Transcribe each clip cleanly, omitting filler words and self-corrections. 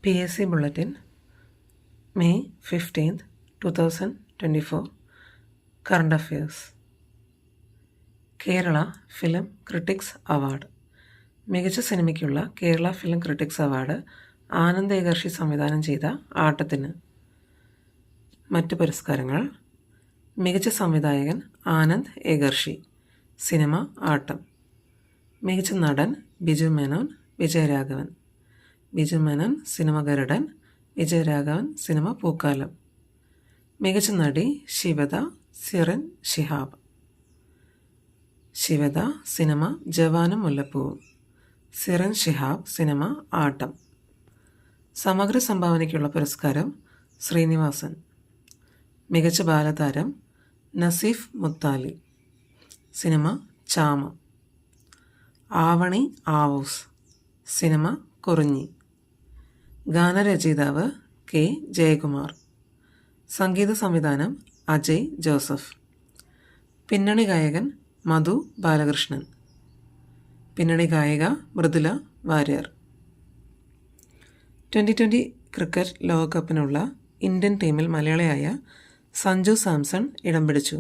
PSC Bulletin, May 15th, 2024. Current Affairs. Kerala film critics award. മികച്ച സിനിമയ്ക്കുള്ള Kerala film critics award Anand Ekarshi സംവിധാനം ചെയ്ത ആട്ടത്തിന്. മറ്റ് പുരസ്കാരങ്ങൾ: മികച്ച സംവിധായകൻ ആനന്ദ് ഏകർഷി, സിനിമ ആട്ടം. മികച്ച നടൻ ബിജു മേനോൻ, വിജയരാഘവൻ. Biju Menon cinema Garudan, Vijayaraghavan cinema Pookkalam. മികച്ച നടി ശിവദ, സിറൻ ഷിഹാബ്. ശിവദ സിനിമ ജവാനും മുല്ലപ്പൂവും, സിറൻ ഷിഹാബ് സിനിമ ആട്ടം. സമഗ്ര സംഭാവനയ്ക്കുള്ള പുരസ്കാരം ശ്രീനിവാസൻ. മികച്ച ബാലതാരം നസീഫ് മുത്താലി, സിനിമ ചാമ. ആവണി ആവൂസ്, സിനിമ കുറിഞ്ഞി. ഗാനരചയിതാവ് കെ ജയകുമാർ. സംഗീത സംവിധാനം അജയ് ജോസഫ്. പിന്നണി ഗായകൻ മധു ബാലകൃഷ്ണൻ. പിന്നണി ഗായിക മൃദുല വാര്യർ. 2020 ക്രിക്കറ്റ് ലോകകപ്പിനുള്ള ഇന്ത്യൻ ടീമിൽ മലയാളിയായ സഞ്ജു സാംസൺ ഇടം പിടിച്ചു.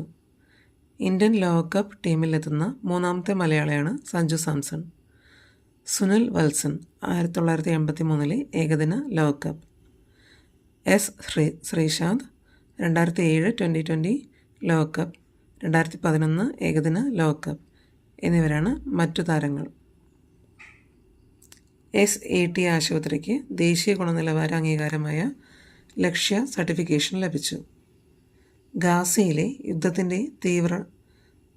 ഇന്ത്യൻ ലോകകപ്പ് ടീമിലെത്തുന്ന മൂന്നാമത്തെ മലയാളിയാണ് സഞ്ജു സാംസൺ. സുനിൽ വത്സൻ 1983 ഏകദിന ലോകകപ്പ്. എസ് ശ്രീശാന്ത് 2007 2020 ലോകകപ്പ്, 2011 ഏകദിന ലോകകപ്പ് എന്നിവരാണ് മറ്റു താരങ്ങൾ. SAT ആശുപത്രിക്ക് ദേശീയ ഗുണനിലവാര അംഗീകാരമായ ലക്ഷ്യ സർട്ടിഫിക്കേഷൻ ലഭിച്ചു. ഗാസയിലെ യുദ്ധത്തിൻ്റെ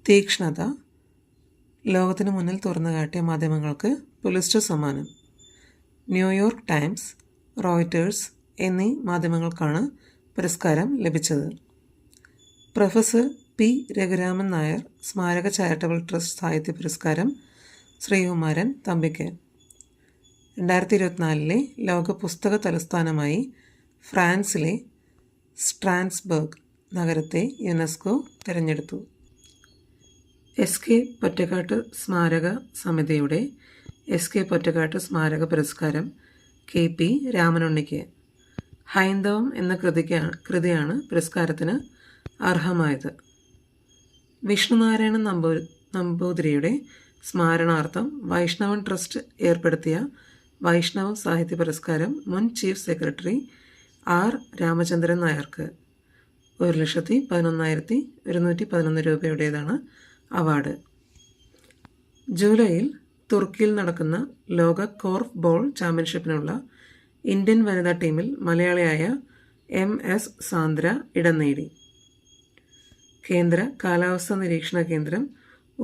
തീക്ഷ്ണത ലോകത്തിന് മുന്നിൽ തുറന്നു കാട്ടിയ മാധ്യമങ്ങൾക്ക് പുലിസ്റ്റർ സമ്മാനം. ന്യൂയോർക്ക് ടൈംസ്, റോയിറ്റേഴ്സ് എന്നീ മാധ്യമങ്ങൾക്കാണ് പുരസ്കാരം ലഭിച്ചത്. പ്രൊഫസർ പി രഘുരാമൻ നായർ സ്മാരക ചാരിറ്റബിൾ ട്രസ്റ്റ് സാഹിത്യ പുരസ്കാരം ശ്രീകുമാരൻ തമ്പിക്ക്. 2024 ലോക പുസ്തക തലസ്ഥാനമായി ഫ്രാൻസിലെ സ്ട്രാസ്ബർഗ് നഗരത്തെ യുനെസ്കോ തിരഞ്ഞെടുത്തു. SK പൊറ്റക്കാട്ട് സ്മാരക സമിതിയുടെ SK പൊറ്റക്കാട്ട് സ്മാരക പുരസ്കാരം KP രാമനുണ്ണിക്ക്. ഹൈന്ദവം എന്ന കൃതിയാണ് പുരസ്കാരത്തിന് അർഹമായത്. വിഷ്ണുനാരായണൻ നമ്പൂതിരിയുടെ സ്മരണാർത്ഥം വൈഷ്ണവൻ ട്രസ്റ്റ് ഏർപ്പെടുത്തിയ വൈഷ്ണവ സാഹിത്യ പുരസ്കാരം മുൻ ചീഫ് സെക്രട്ടറി R രാമചന്ദ്രൻ നായർക്ക്. 1,11,111 രൂപയുടേതാണ് അവാർഡ്. ജൂലൈയിൽ തുർക്കിയിൽ നടക്കുന്ന ലോക കോർഫ് ബോൾ ചാമ്പ്യൻഷിപ്പിനുള്ള ഇന്ത്യൻ വനിതാ ടീമിൽ മലയാളിയായ MS സാന്ദ്ര ഇടം നേടി. കേന്ദ്ര കാലാവസ്ഥാ നിരീക്ഷണ കേന്ദ്രം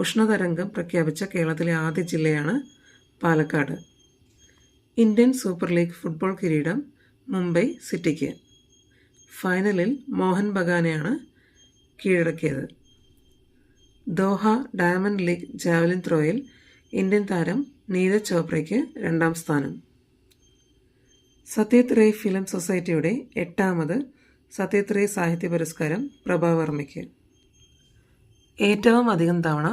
ഉഷ്ണതരംഗം പ്രഖ്യാപിച്ച കേരളത്തിലെ ആദ്യ ജില്ലയാണ് Palakkad. Indian super league football കിരീടം മുംബൈ സിറ്റിക്ക്. ഫൈനലിൽ മോഹൻ ബഗാനെയാണ് കീഴടക്കിയത്. ദോഹ ഡയമണ്ട് ലീഗ് ജാവലിൻ ത്രോയിൽ ഇന്ത്യൻ താരം നീരജ് ചോപ്രയ്ക്ക് 2ാം സ്ഥാനം. സത്യജിത് റേ ഫിലിം സൊസൈറ്റിയുടെ 8ാമത് സത്യജിത് റേ സാഹിത്യ പുരസ്കാരം പ്രഭാവർമ്മയ്ക്ക്. ഏറ്റവും അധികം തവണ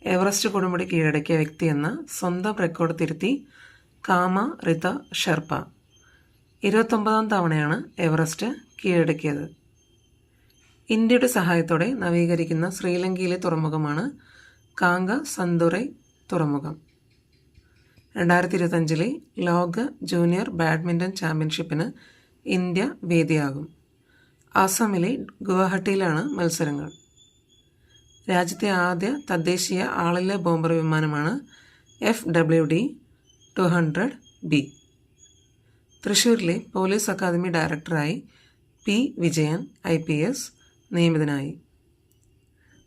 എവറസ്റ്റ് കൊടുമുടി കീഴടക്കിയ വ്യക്തിയെന്ന സ്വന്തം റെക്കോർഡ് തിരുത്തി കാമ റിത ഷെർപ്പ. 29ാം തവണയാണ് എവറസ്റ്റ് കീഴടക്കിയത്. ഇന്ത്യയുടെ സഹായത്തോടെ നവീകരിക്കുന്ന ശ്രീലങ്കയിലെ തുറമുഖമാണ് കാങ്ക സന്തുറൈ തുറമുഖം. 2025 ലോക ജൂനിയർ ബാഡ്മിൻ്റൺ ചാമ്പ്യൻഷിപ്പിന് ഇന്ത്യ വേദിയാകും. അസമിലെ ഗുവാഹട്ടിയിലാണ് മത്സരങ്ങൾ. രാജ്യത്തെ ആദ്യ തദ്ദേശീയ ആളില്ല ബോംബർ വിമാനമാണ് FWD-200B. തൃശ്ശൂരിലെ പോലീസ് അക്കാദമി ഡയറക്ടറായി P വിജയൻ IPS നിയമിതനായി.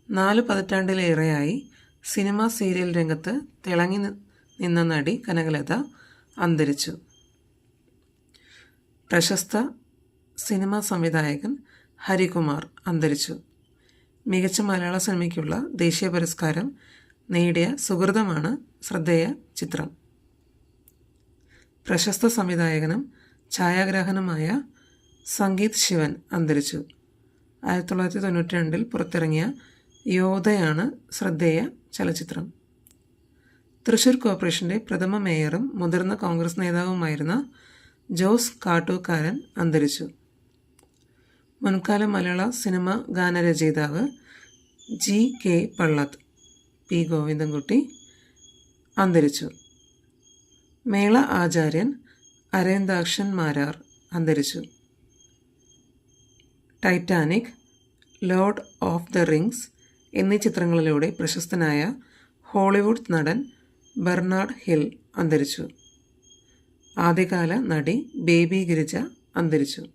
4 പതിറ്റാണ്ടിലേറെയായി സിനിമ സീരിയൽ രംഗത്ത് തിളങ്ങി നിന്ന നടി കനകലത അന്തരിച്ചു. പ്രശസ്ത സിനിമാ സംവിധായകൻ ഹരികുമാർ അന്തരിച്ചു. മികച്ച മലയാള സിനിമയ്ക്കുള്ള ദേശീയ പുരസ്കാരം നേടിയ സുഹൃതമാണ് ശ്രദ്ധേയ ചിത്രം. പ്രശസ്ത സംവിധായകനും ഛായാഗ്രാഹകനുമായ സംഗീത് ശിവൻ അന്തരിച്ചു. 1992 പുറത്തിറങ്ങിയ യോധയാണ് ശ്രദ്ധേയ ചലച്ചിത്രം. തൃശ്ശൂർ കോർപ്പറേഷൻ്റെ പ്രഥമ മേയറും മുതിർന്ന കോൺഗ്രസ് നേതാവുമായിരുന്ന ജോസ് കാട്ടൂക്കാരൻ അന്തരിച്ചു. മുൻകാല മലയാള സിനിമ ഗാനരചയിതാവ് G.K. പള്ളത്ത്, P. ഗോവിന്ദൻകുട്ടി അന്തരിച്ചു. മേള ആചാര്യൻ അരവിന്ദാക്ഷൻ മാരാർ അന്തരിച്ചു. Titanic, Lord of the rings എന്നീ ചിത്രങ്ങളിലൂടെ പ്രശസ്തനായ ഹോളിവുഡ് നടൻ ബെർണാഡ് ഹിൽ അന്തരിച്ചു. ആദ്യകാല നടി ബേബി ഗിരിജ അന്തരിച്ചു.